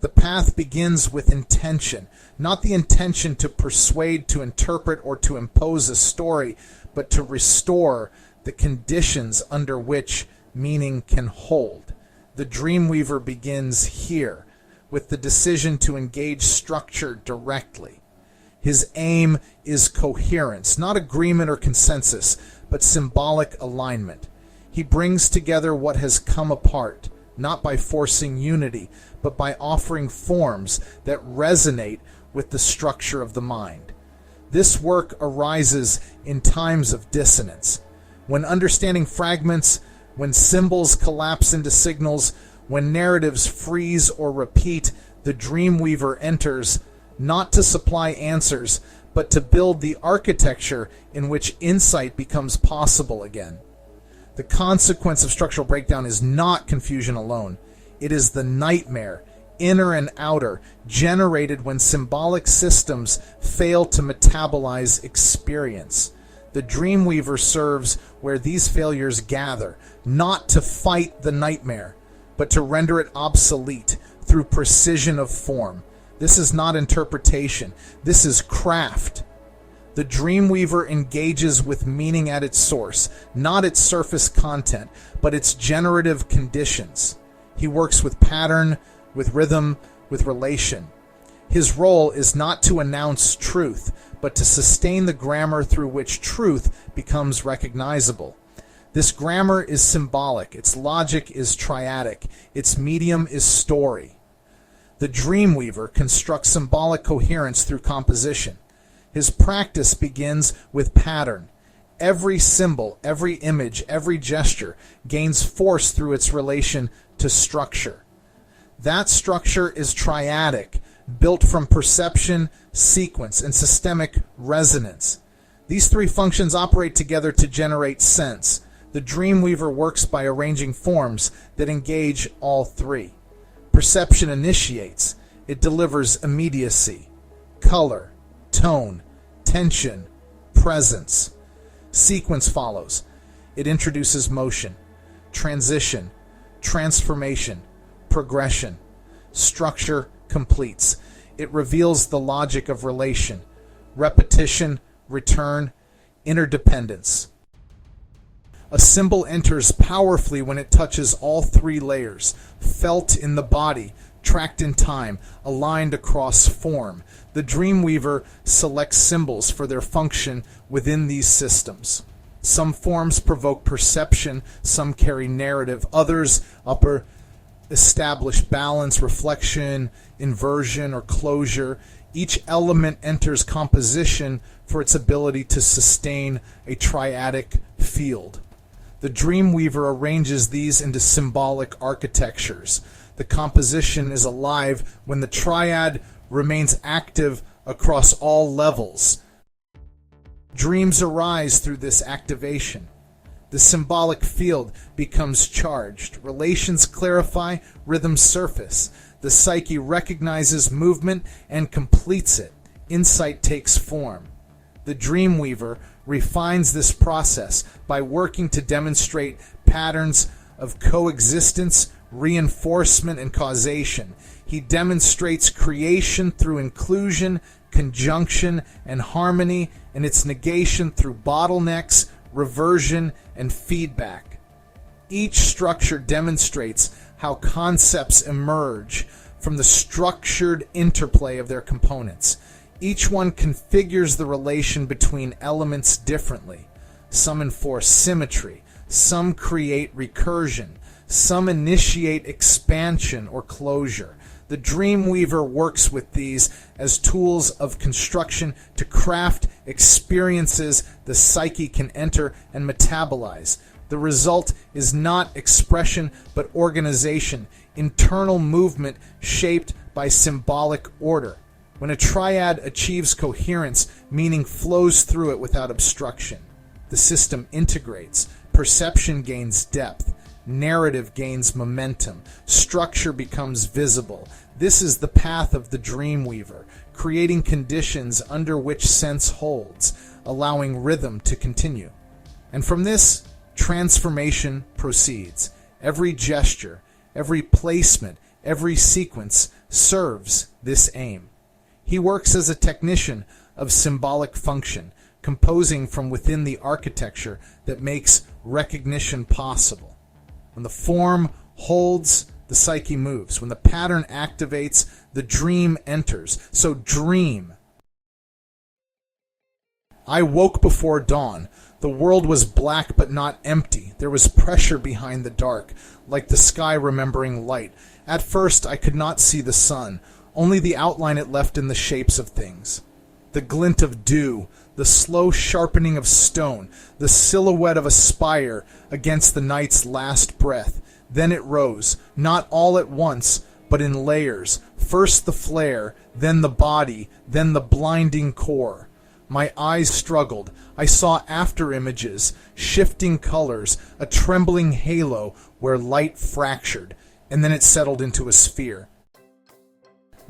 The path begins with intention, not the intention to persuade, to interpret, or to impose a story, but to restore the conditions under which meaning can hold. The Dreamweaver begins here, with the decision to engage structure directly. His aim is coherence, not agreement or consensus, but symbolic alignment. He brings together what has come apart, not by forcing unity, but by offering forms that resonate with the structure of the mind. This work arises in times of dissonance, when understanding fragments, when symbols collapse into signals, when narratives freeze or repeat. The Dreamweaver enters not to supply answers, but to build the architecture in which insight becomes possible again. The consequence of structural breakdown is not confusion alone. It is the nightmare, inner and outer, generated when symbolic systems fail to metabolize experience. The Dreamweaver serves where these failures gather, not to fight the nightmare, but to render it obsolete through precision of form. This is not interpretation. This is craft. The Dreamweaver engages with meaning at its source, not its surface content, but its generative conditions. He works with pattern, with rhythm, with relation. His role is not to announce truth, but to sustain the grammar through which truth becomes recognizable. This grammar is symbolic, its logic is triadic, its medium is story. The Dreamweaver constructs symbolic coherence through composition. His practice begins with pattern. Every symbol, every image, every gesture gains force through its relation to structure. That structure is triadic, built from perception, sequence, and systemic resonance. These three functions operate together to generate sense. The Dreamweaver works by arranging forms that engage all three. Perception initiates. It delivers immediacy, color, tone, tension, presence. Sequence follows. It introduces motion, transition, transformation, progression. Structure completes. It reveals the logic of relation, repetition, return, interdependence. A symbol enters powerfully when it touches all three layers, felt in the body, tracked in time, aligned across form. The Dreamweaver selects symbols for their function within these systems. Some forms provoke perception, some carry narrative, others establish balance, reflection, inversion, or closure. Each element enters composition for its ability to sustain a triadic field. The Dreamweaver arranges these into symbolic architectures. The composition is alive when the triad remains active across all levels. Dreams arise through this activation. The symbolic field becomes charged. Relations clarify, rhythms surface. The psyche recognizes movement and completes it. Insight takes form. The Dreamweaver refines this process by working to demonstrate patterns of coexistence, reinforcement, and causation. He demonstrates creation through inclusion, conjunction, and harmony, and its negation through bottlenecks, reversion, and feedback. Each structure demonstrates how concepts emerge from the structured interplay of their components. Each one configures the relation between elements differently. Some enforce symmetry, some create recursion, some initiate expansion or closure. The Dreamweaver works with these as tools of construction to craft experiences the psyche can enter and metabolize. The result is not expression but organization, internal movement shaped by symbolic order. When a triad achieves coherence, meaning flows through it without obstruction. The system integrates. Perception gains depth. Narrative gains momentum. Structure becomes visible. This is the path of the Dreamweaver, creating conditions under which sense holds, allowing rhythm to continue. And from this, transformation proceeds. Every gesture, every placement, Every sequence serves this aim. He works as a technician of symbolic function, composing from within the architecture that makes recognition possible. When the form holds, the psyche moves. When the pattern activates, the dream enters. So dream. I woke before dawn. The world was black but not empty. There was pressure behind the dark, like the sky remembering light. At first I could not see the sun, only the outline it left in the shapes of things. The glint of dew, the slow sharpening of stone, the silhouette of a spire against the night's last breath. Then it rose, not all at once, but in layers. First the flare, then the body, then the blinding core. My eyes struggled. I saw after images, shifting colors, a trembling halo where light fractured, and then it settled into a sphere.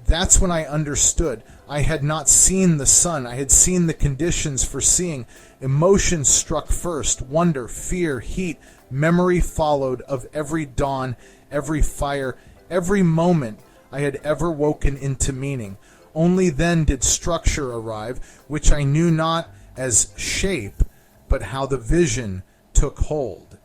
That's when I understood. I had not seen the sun. I had seen the conditions for seeing. Emotion struck first, wonder, fear, heat. Memory followed of every dawn, every fire, every moment I had ever woken into meaning. Only then did structure arrive, which I knew not as shape, but how the vision took hold.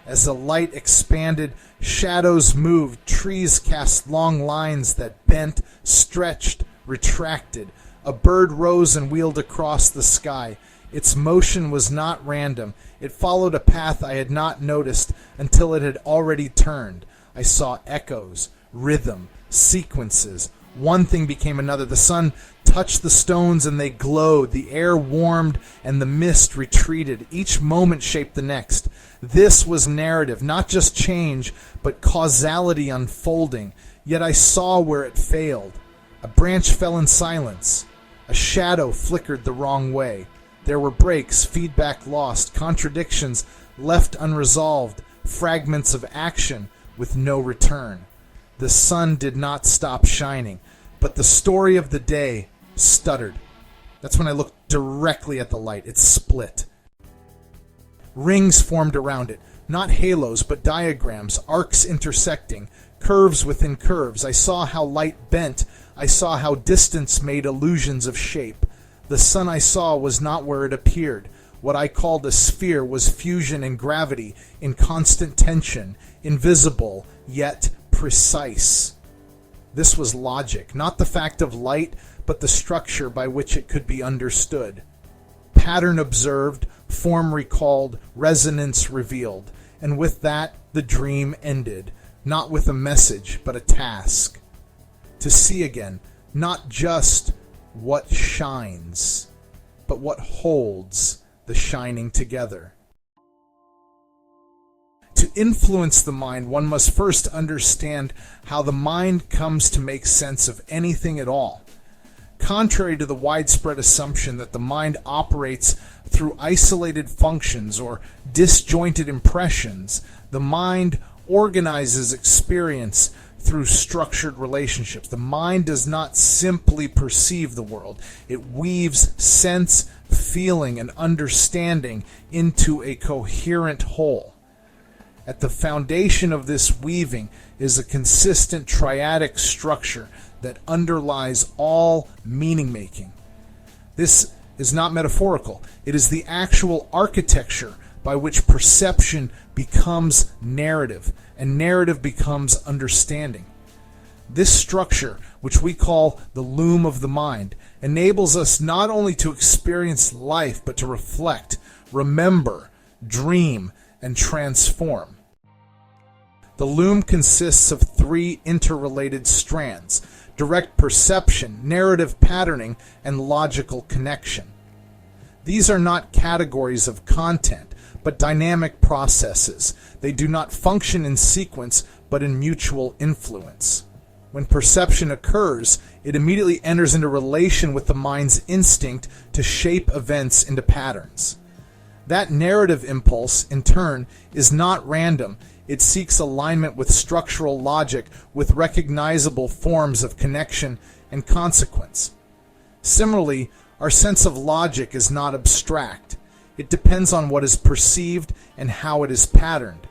As the light expanded, shadows moved, trees cast long lines that bent, stretched, retracted. A bird rose and wheeled across the sky. Its motion was not random. It followed a path I had not noticed until it had already turned. I saw echoes, rhythm, sequences. One thing became another. The sun touched the stones and they glowed. The air warmed and the mist retreated. Each moment shaped the next. This was narrative, not just change, but causality unfolding. Yet I saw where it failed. A branch fell in silence. A shadow flickered the wrong way. There were breaks, feedback lost, contradictions left unresolved, fragments of action with no return. The sun did not stop shining, but the story of the day stuttered. That's when I looked directly at the light. It split. Rings formed around it, not halos, but diagrams, arcs intersecting, curves within curves. I saw how light bent. I saw how distance made illusions of shape. The sun I saw was not where it appeared. What I called a sphere was fusion and gravity in constant tension, invisible, yet precise. This was logic, not the fact of light, but the structure by which it could be understood. Pattern observed, form recalled, resonance revealed, and with that the dream ended, not with a message, but a task. To see again, not just what shines, but what holds the shining together. To influence the mind, one must first understand how the mind comes to make sense of anything at all. Contrary to the widespread assumption that the mind operates through isolated functions or disjointed impressions, the mind organizes experience through structured relationships. The mind does not simply perceive the world. It weaves sense, feeling, and understanding into a coherent whole. At the foundation of this weaving is a consistent triadic structure that underlies all meaning-making. This is not metaphorical. It is the actual architecture by which perception becomes narrative, and narrative becomes understanding. This structure, which we call the loom of the mind, enables us not only to experience life, but to reflect, remember, dream, and transform. The loom consists of three interrelated strands: direct perception, narrative patterning, and logical connection. These are not categories of content, but dynamic processes. They do not function in sequence, but in mutual influence. When perception occurs, it immediately enters into relation with the mind's instinct to shape events into patterns. That narrative impulse, in turn, is not random. It seeks alignment with structural logic, with recognizable forms of connection and consequence. Similarly, our sense of logic is not abstract. It depends on what is perceived and how it is patterned.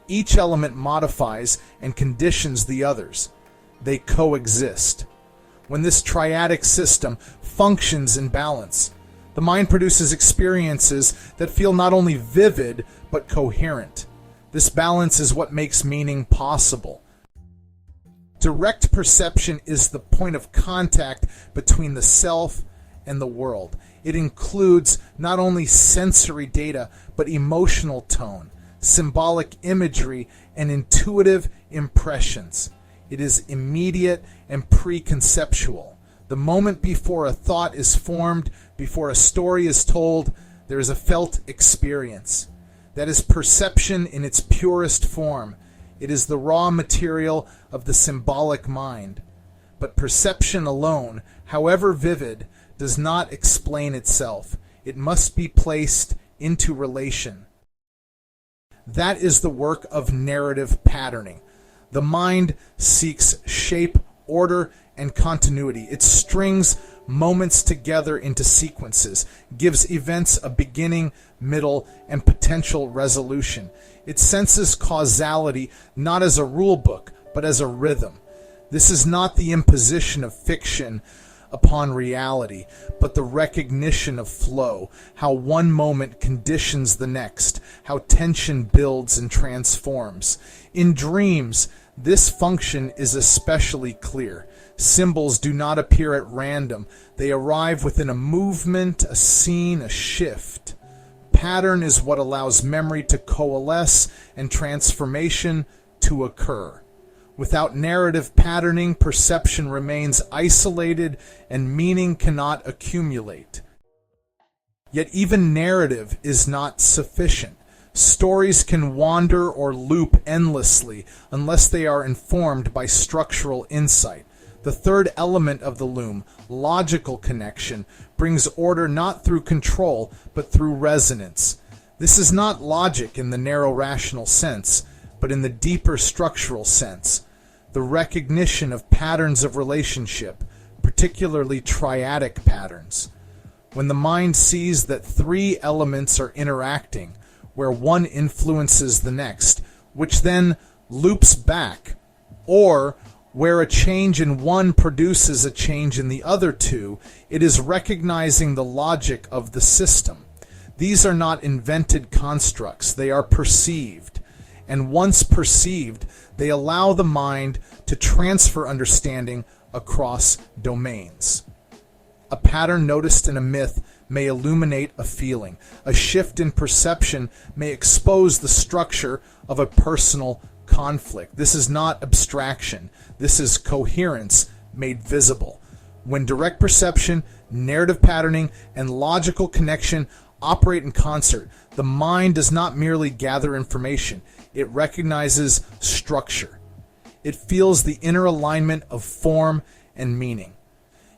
Each element modifies and conditions the others. They coexist. When this triadic system functions in balance, the mind produces experiences that feel not only vivid, but coherent. This balance is what makes meaning possible. Direct perception is the point of contact between the self and the world. It includes not only sensory data, but emotional tone, symbolic imagery, and intuitive impressions. It is immediate and preconceptual. The moment before a thought is formed, before a story is told, there is a felt experience. That is perception in its purest form. It is the raw material of the symbolic mind. But perception alone, however vivid, does not explain itself. It must be placed into relation. That is the work of narrative patterning. The mind seeks shape, order, and continuity. It strings moments together into sequences, gives events a beginning, middle, and potential resolution. It senses causality not as a rule book, but as a rhythm. This is not the imposition of fiction upon reality, but the recognition of flow, how one moment conditions the next, how tension builds and transforms. In dreams, this function is especially clear. Symbols do not appear at random. They arrive within a movement, a scene, a shift. Pattern is what allows memory to coalesce and transformation to occur. Without narrative patterning, perception remains isolated and meaning cannot accumulate. Yet even narrative is not sufficient. Stories can wander or loop endlessly unless they are informed by structural insight. The third element of the loom, logical connection, brings order not through control, but through resonance. This is not logic in the narrow rational sense, but in the deeper structural sense. The recognition of patterns of relationship, particularly triadic patterns. When the mind sees that three elements are interacting, where one influences the next, which then loops back, or where a change in one produces a change in the other two, it is recognizing the logic of the system. These are not invented constructs, they are perceived. And once perceived, they allow the mind to transfer understanding across domains. A pattern noticed in a myth may illuminate a feeling. A shift in perception may expose the structure of a personal conflict. This is not abstraction. This is coherence made visible. When direct perception, narrative patterning, and logical connection operate in concert, the mind does not merely gather information. It recognizes structure. It feels the inner alignment of form and meaning.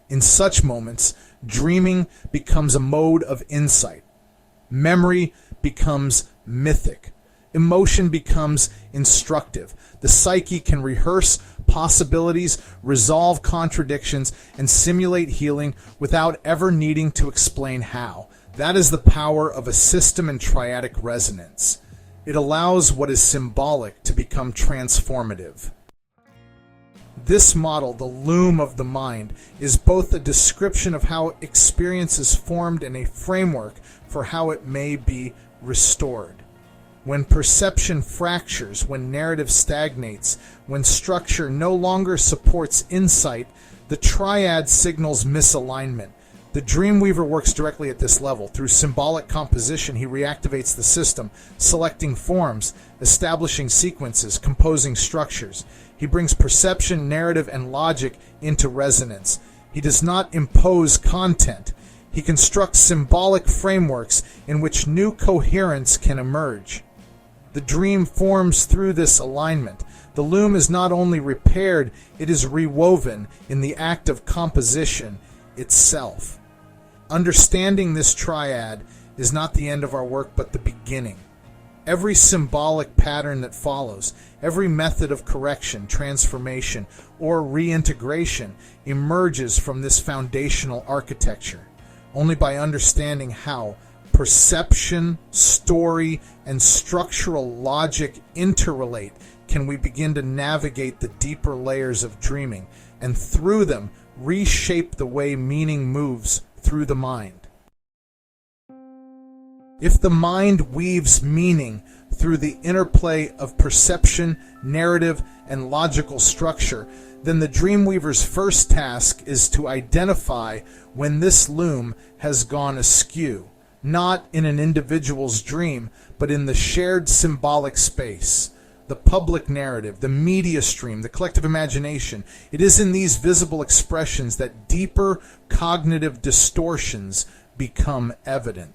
In such moments, dreaming becomes a mode of insight. Memory becomes mythic. Emotion becomes instructive. The psyche can rehearse possibilities, resolve contradictions, and simulate healing without ever needing to explain how. That is the power of a system in triadic resonance. It allows what is symbolic to become transformative. This model, the loom of the mind, is both a description of how experience is formed and a framework for how it may be restored. When perception fractures, when narrative stagnates, when structure no longer supports insight, the triad signals misalignment. The Dreamweaver works directly at this level. Through symbolic composition, he reactivates the system, selecting forms, establishing sequences, composing structures. He brings perception, narrative, and logic into resonance. He does not impose content. He constructs symbolic frameworks in which new coherence can emerge. The dream forms through this alignment. The loom is not only repaired, it is rewoven in the act of composition itself. Understanding this triad is not the end of our work, but the beginning. Every symbolic pattern that follows, every method of correction, transformation, or reintegration emerges from this foundational architecture. Only by understanding how perception, story, and structural logic interrelate can we begin to navigate the deeper layers of dreaming, and through them reshape the way meaning moves through the mind. If the mind weaves meaning through the interplay of perception, narrative, and logical structure, then the Dreamweaver's first task is to identify when this loom has gone askew, not in an individual's dream, but in the shared symbolic space, the public narrative, the media stream, the collective imagination. It is in these visible expressions that deeper cognitive distortions become evident.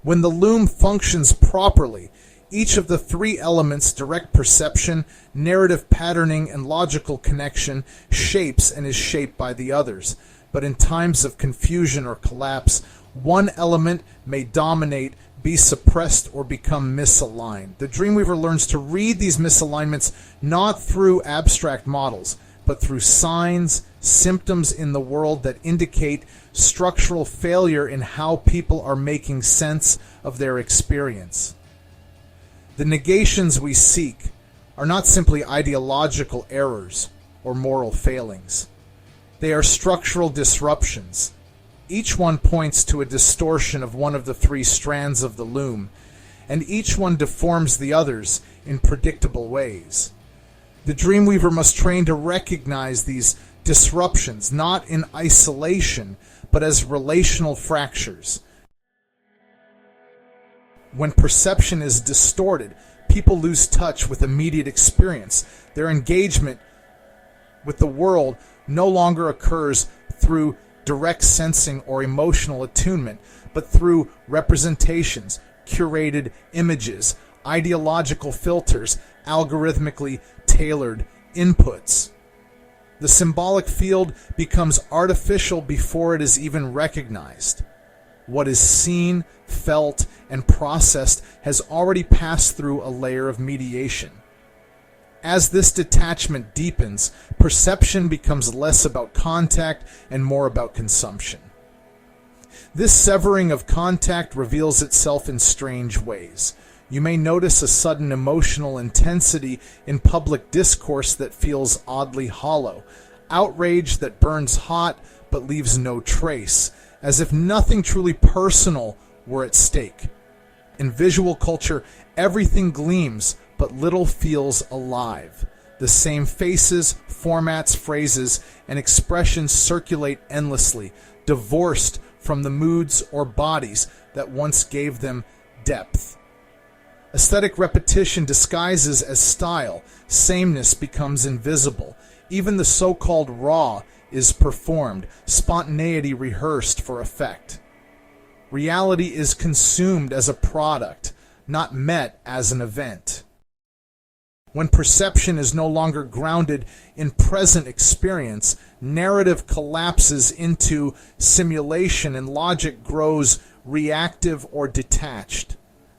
When the loom functions properly, each of the three elements, direct perception, narrative patterning, and logical connection, shapes and is shaped by the others. But in times of confusion or collapse, one element may dominate, be suppressed, or become misaligned. The Dreamweaver learns to read these misalignments not through abstract models, but through signs, symptoms in the world that indicate structural failure in how people are making sense of their experience. The negations we seek are not simply ideological errors or moral failings. They are structural disruptions. Each one points to a distortion of one of the three strands of the loom, and each one deforms the others in predictable ways. The Dreamweaver must train to recognize these disruptions, not in isolation, but as relational fractures. When perception is distorted, people lose touch with immediate experience. Their engagement with the world no longer occurs through direct sensing or emotional attunement, but through representations, curated images, ideological filters, algorithmically tailored inputs. The symbolic field becomes artificial before it is even recognized. What is seen, felt, and processed has already passed through a layer of mediation. As this detachment deepens, perception becomes less about contact and more about consumption. This severing of contact reveals itself in strange ways. You may notice a sudden emotional intensity in public discourse that feels oddly hollow, outrage that burns hot but leaves no trace, as if nothing truly personal were at stake. In visual culture, everything gleams, but little feels alive. The same faces, formats, phrases, and expressions circulate endlessly, divorced from the moods or bodies that once gave them depth. Aesthetic repetition disguises as style. Sameness becomes invisible. Even the so-called raw is performed, spontaneity rehearsed for effect. Reality is consumed as a product, not met as an event. When perception is no longer grounded in present experience, narrative collapses into simulation and logic grows reactive or detached.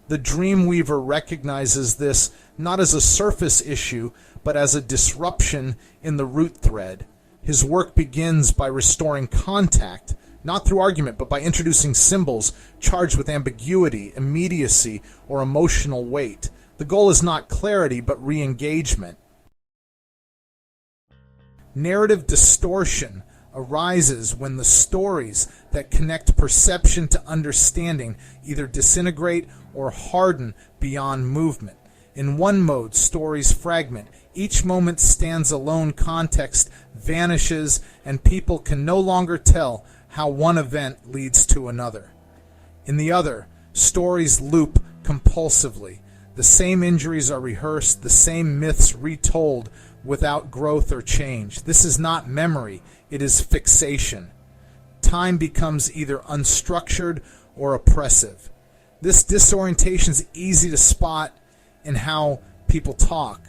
The Dreamweaver recognizes this not as a surface issue, but as a disruption in the root thread. His work begins by restoring contact, not through argument, but by introducing symbols charged with ambiguity, immediacy, or emotional weight. The goal is not clarity, but re-engagement. Narrative distortion arises when the stories that connect perception to understanding either disintegrate or harden beyond movement. In one mode, stories fragment. Each moment stands alone, context vanishes, and people can no longer tell how one event leads to another. In the other, stories loop compulsively. The same injuries are rehearsed, the same myths retold without growth or change. This is not memory, it is fixation. Time becomes either unstructured or oppressive. This disorientation is easy to spot in how people talk.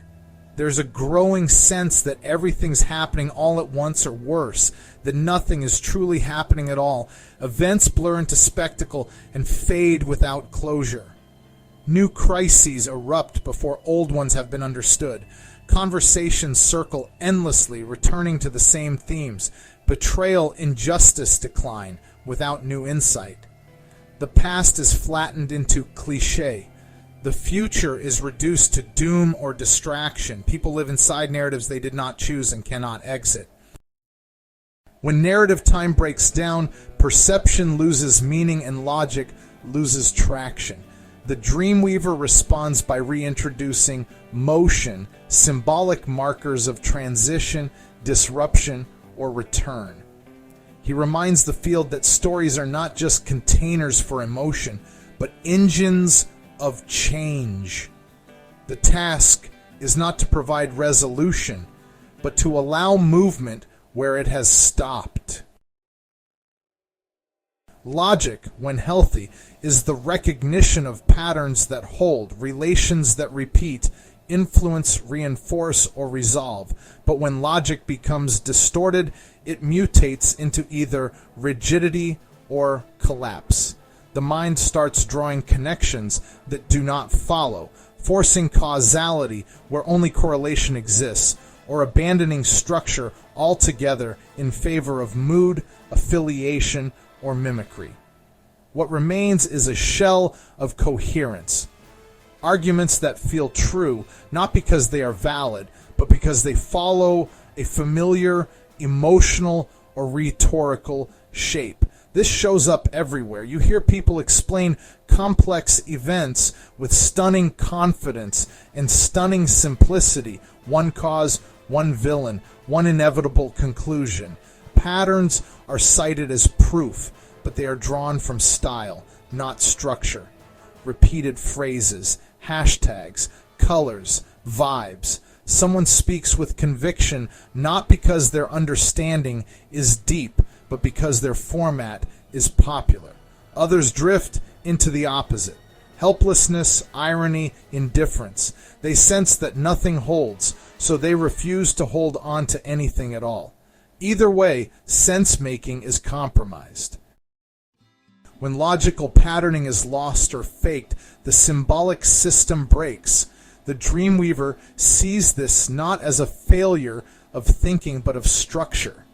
There's a growing sense that everything's happening all at once or worse, that nothing is truly happening at all. Events blur into spectacle and fade without closure. New crises erupt before old ones have been understood. Conversations circle endlessly, returning to the same themes. Betrayal, injustice decline without new insight. The past is flattened into cliché. The future is reduced to doom or distraction. People live inside narratives they did not choose and cannot exit. When narrative time breaks down, perception loses meaning and logic loses traction. The Dreamweaver responds by reintroducing motion, symbolic markers of transition, disruption, or return. He reminds the field that stories are not just containers for emotion, but engines of change. The task is not to provide resolution, but to allow movement where it has stopped. Logic, when healthy, is the recognition of patterns that hold, relations that repeat, influence, reinforce, or resolve. But when logic becomes distorted, it mutates into either rigidity or collapse. The mind starts drawing connections that do not follow, forcing causality where only correlation exists, or abandoning structure altogether in favor of mood, affiliation, or mimicry. What remains is a shell of coherence. Arguments that feel true, not because they are valid, but because they follow a familiar, emotional, or rhetorical shape. This shows up everywhere. You hear people explain complex events with stunning confidence and stunning simplicity. One cause, one villain, one inevitable conclusion. Patterns are cited as proof, but they are drawn from style, not structure. Repeated phrases, hashtags, colors, vibes. Someone speaks with conviction not because their understanding is deep, but because their format is popular. Others drift into the opposite. Helplessness, irony, indifference. They sense that nothing holds, so they refuse to hold on to anything at all. Either way, sense-making is compromised. When logical patterning is lost or faked, the symbolic system breaks. The Dreamweaver sees this not as a failure of thinking, but of structure.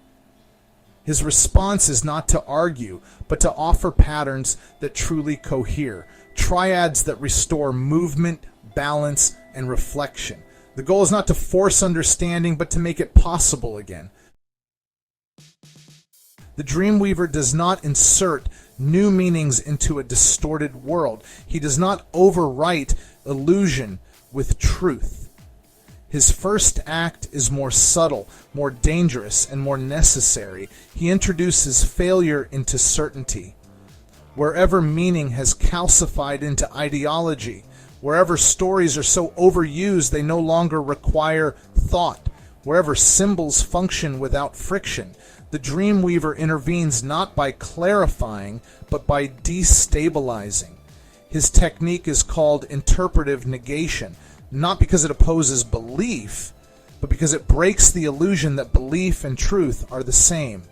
His response is not to argue, but to offer patterns that truly cohere, triads that restore movement, balance, and reflection. The goal is not to force understanding, but to make it possible again. The Dreamweaver does not insert new meanings into a distorted world. He does not overwrite illusion with truth. His first act is more subtle, more dangerous, and more necessary. He introduces failure into certainty. Wherever meaning has calcified into ideology, wherever stories are so overused they no longer require thought, wherever symbols function without friction, the Dreamweaver intervenes not by clarifying, but by destabilizing. His technique is called interpretive negation, not because it opposes belief, but because it breaks the illusion that belief and truth are the same.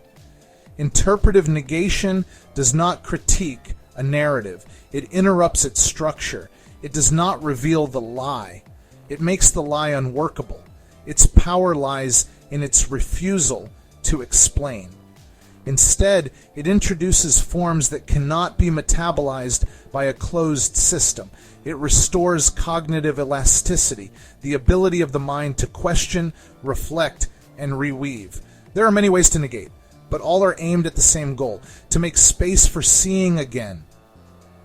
Interpretive negation does not critique a narrative. It interrupts its structure. It does not reveal the lie. It makes the lie unworkable. Its power lies in its refusal to explain. Instead, it introduces forms that cannot be metabolized by a closed system. It restores cognitive elasticity, the ability of the mind to question, reflect, and reweave. There are many ways to negate, but all are aimed at the same goal, to make space for seeing again.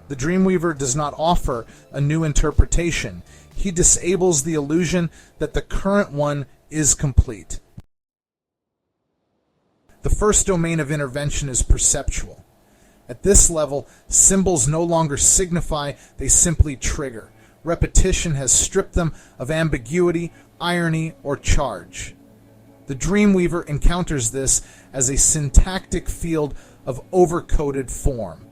The Dreamweaver does not offer a new interpretation. He disables the illusion that the current one is complete. The first domain of intervention is perceptual. At this level, symbols no longer signify, they simply trigger. Repetition has stripped them of ambiguity, irony, or charge. The Dreamweaver encounters this as a syntactic field of overcoded form.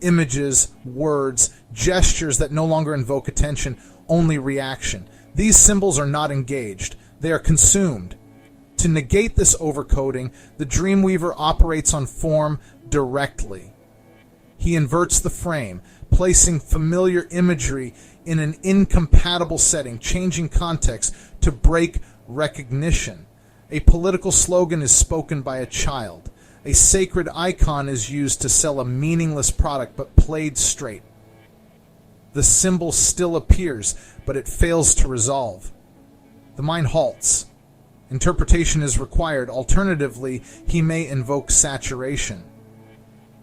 Images, words, gestures that no longer invoke attention, only reaction. These symbols are not engaged. They are consumed. To negate this overcoding, the Dreamweaver operates on form directly. He inverts the frame, placing familiar imagery in an incompatible setting, changing context to break recognition. A political slogan is spoken by a child. A sacred icon is used to sell a meaningless product, but played straight. The symbol still appears, but it fails to resolve. The mind halts. Interpretation is required. Alternatively, he may invoke saturation.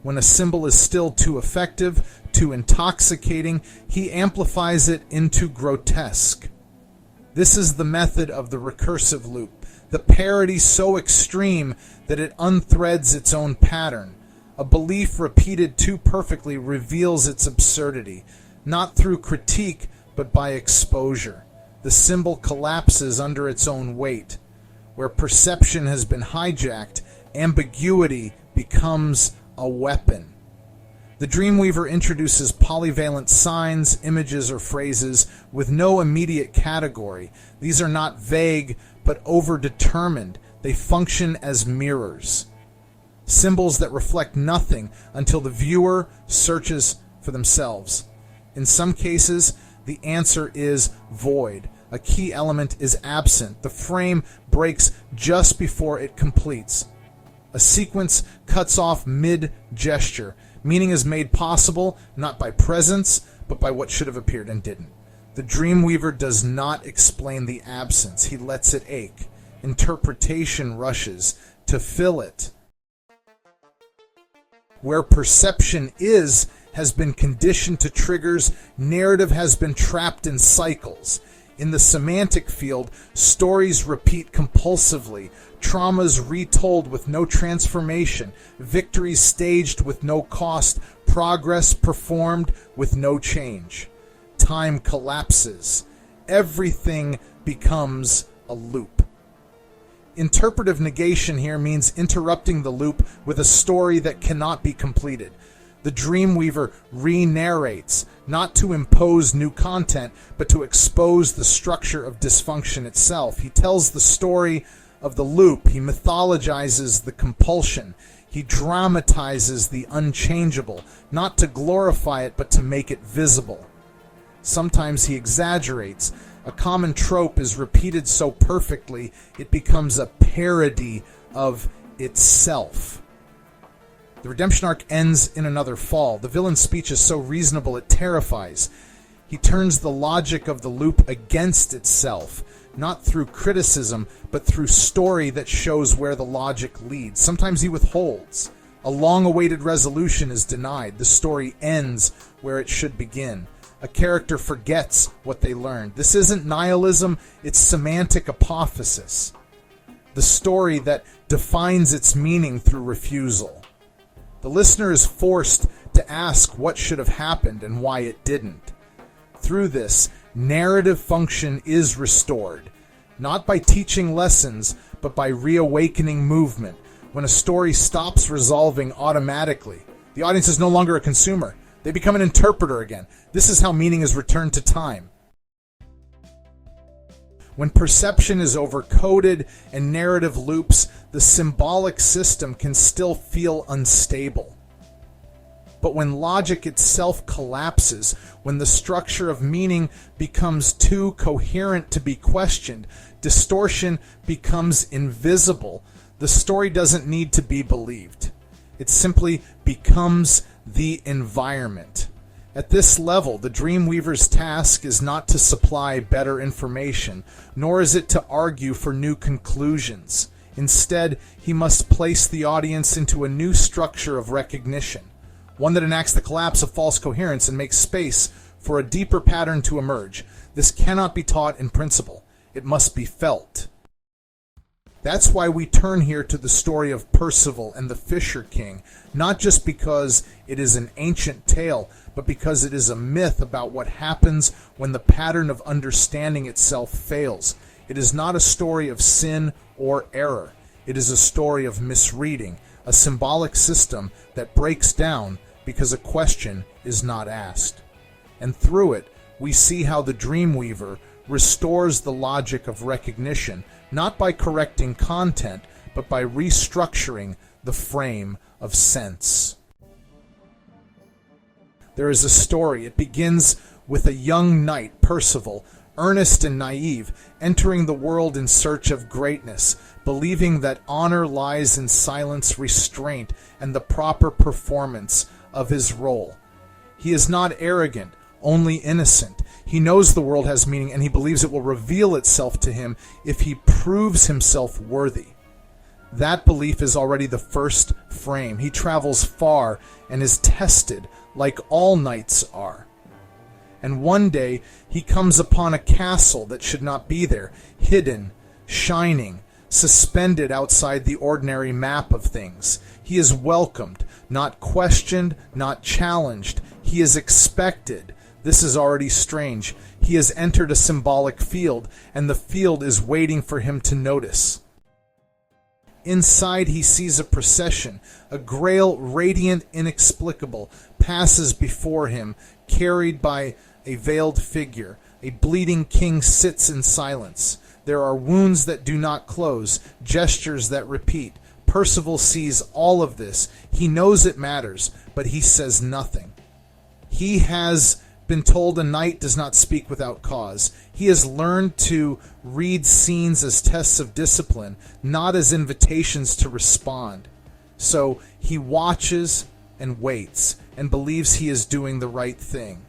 When a symbol is still too effective, too intoxicating, he amplifies it into grotesque. This is the method of the recursive loop, the parody so extreme that it unthreads its own pattern. A belief repeated too perfectly reveals its absurdity, not through critique, but by exposure. The symbol collapses under its own weight. Where perception has been hijacked, ambiguity becomes a weapon. The Dreamweaver introduces polyvalent signs, images, or phrases with no immediate category. These are not vague, but overdetermined. They function as mirrors. Symbols that reflect nothing until the viewer searches for themselves. In some cases, the answer is void. A key element is absent. The frame breaks just before it completes. A sequence cuts off mid-gesture. Meaning is made possible not by presence, but by what should have appeared and didn't. The Dreamweaver does not explain the absence. He lets it ache. Interpretation rushes to fill it. Where perception has been conditioned to triggers, narrative has been trapped in cycles. In the semantic field, stories repeat compulsively, traumas retold with no transformation, victories staged with no cost, progress performed with no change. Time collapses. Everything becomes a loop. Interpretive negation here means interrupting the loop with a story that cannot be completed. The Dreamweaver re-narrates, not to impose new content, but to expose the structure of dysfunction itself. He tells the story of the loop. He mythologizes the compulsion. He dramatizes the unchangeable, not to glorify it, but to make it visible. Sometimes he exaggerates. A common trope is repeated so perfectly, it becomes a parody of itself. The redemption arc ends in another fall. The villain's speech is so reasonable it terrifies. He turns the logic of the loop against itself, not through criticism, but through story that shows where the logic leads. Sometimes he withholds. A long-awaited resolution is denied. The story ends where it should begin. A character forgets what they learned. This isn't nihilism, it's semantic apophysis. The story that defines its meaning through refusal. The listener is forced to ask what should have happened and why it didn't. Through this, narrative function is restored, not by teaching lessons, but by reawakening movement. When a story stops resolving automatically, the audience is no longer a consumer. They become an interpreter again. This is how meaning is returned to time. When perception is overcoded and narrative loops, the symbolic system can still feel unstable. But when logic itself collapses, when the structure of meaning becomes too coherent to be questioned, distortion becomes invisible. The story doesn't need to be believed. It simply becomes the environment. At this level, the Dreamweaver's task is not to supply better information, nor is it to argue for new conclusions. Instead, he must place the audience into a new structure of recognition, one that enacts the collapse of false coherence and makes space for a deeper pattern to emerge. This cannot be taught in principle. It must be felt. That's why we turn here to the story of Percival and the Fisher King, not just because it is an ancient tale, but because it is a myth about what happens when the pattern of understanding itself fails. It is not a story of sin or error. It is a story of misreading, a symbolic system that breaks down because a question is not asked. And through it, we see how the Dreamweaver restores the logic of recognition, not by correcting content, but by restructuring the frame of sense. There is a story. It begins with a young knight, Percival, earnest and naive, entering the world in search of greatness, believing that honor lies in silence, restraint, and the proper performance of his role. He is not arrogant, only innocent. He knows the world has meaning, and he believes it will reveal itself to him if he proves himself worthy. That belief is already the first frame. He travels far and is tested like all knights are. And one day he comes upon a castle that should not be there, hidden, shining, suspended outside the ordinary map of things. He is welcomed, not questioned, not challenged. He is expected. This is already strange. He has entered a symbolic field, and the field is waiting for him to notice. Inside he sees a procession. A grail, radiant, inexplicable, passes before him, carried by a veiled figure. A bleeding king sits in silence. There are wounds that do not close, gestures that repeat. Percival sees all of this. He knows it matters, but he says nothing. He has been told a knight does not speak without cause. He has learned to read scenes as tests of discipline, not as invitations to respond. So he watches and waits and believes he is doing the right thing.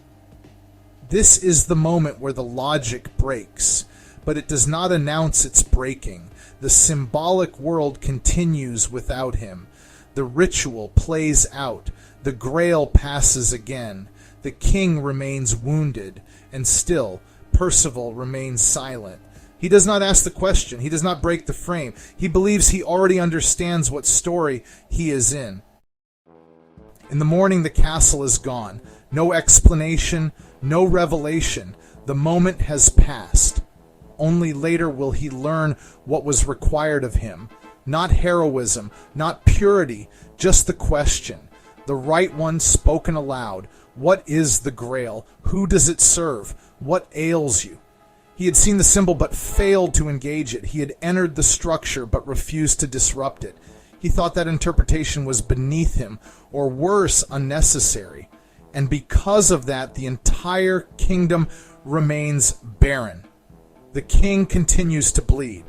This is the moment where the logic breaks, but it does not announce its breaking. The symbolic world continues without him. The ritual plays out. The grail passes again. The king remains wounded, and still Percival remains silent. He does not ask the question. He does not break the frame. He believes he already understands what story he is in. In the morning, the castle is gone. No explanation, no revelation. The moment has passed. Only later will he learn what was required of him. Not heroism, not purity, just the question. The right one spoken aloud. What is the Grail? Who does it serve? What ails you? He had seen the symbol but failed to engage it. He had entered the structure but refused to disrupt it. He thought that interpretation was beneath him, or worse, unnecessary. And because of that, the entire kingdom remains barren. The king continues to bleed.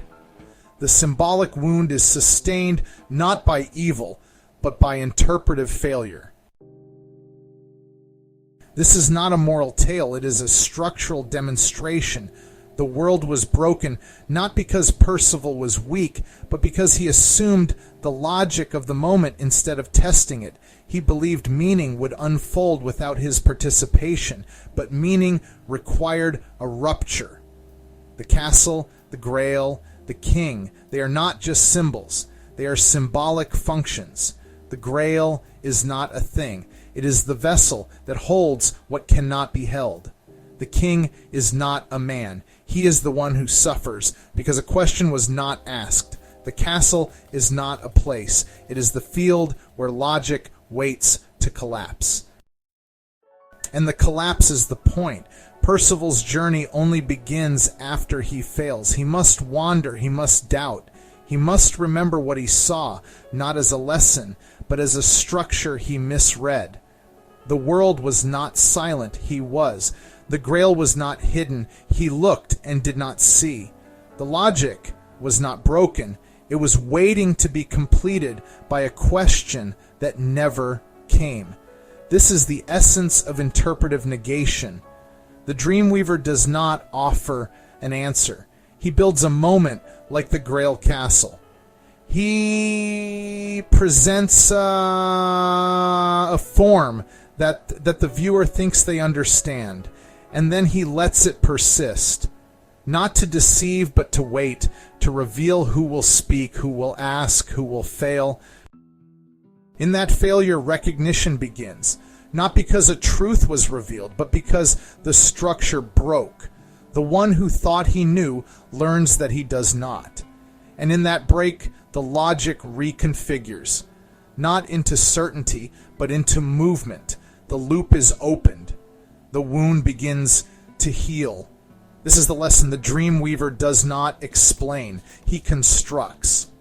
The symbolic wound is sustained not by evil, but by interpretive failure. This is not a moral tale, it is a structural demonstration. The world was broken not because Percival was weak, but because he assumed the logic of the moment instead of testing it. He believed meaning would unfold without his participation, but meaning required a rupture. The castle, the Grail, the king, they are not just symbols. They are symbolic functions. The Grail is not a thing. It is the vessel that holds what cannot be held. The king is not a man. He is the one who suffers because a question was not asked. The castle is not a place. It is the field where logic waits to collapse. And the collapse is the point. Percival's journey only begins after he fails. He must wander. He must doubt. He must remember what he saw, not as a lesson, but as a structure he misread. The world was not silent. He was. The Grail was not hidden. He looked and did not see. The logic was not broken. It was waiting to be completed by a question that never came. This is the essence of interpretive negation. The Dreamweaver does not offer an answer. He builds a moment like the Grail Castle. He presents a form that the viewer thinks they understand, and then he lets it persist, not to deceive but to wait, to reveal who will speak, who will ask, who will fail. In that failure, recognition begins, not because a truth was revealed, but because the structure broke. The one who thought he knew learns that he does not. And in that break, the logic reconfigures, not into certainty, but into movement. The loop is opened. The wound begins to heal. This is the lesson. The Dreamweaver does not explain. He constructs.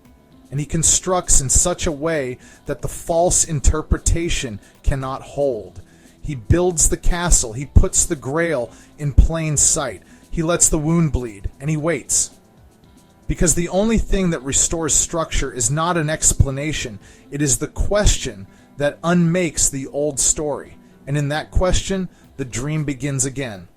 And he constructs in such a way that the false interpretation cannot hold. He builds the castle. He puts the Grail in plain sight. He lets the wound bleed, and he waits. Because the only thing that restores structure is not an explanation, it is the question that unmakes the old story. And in that question, the dream begins again.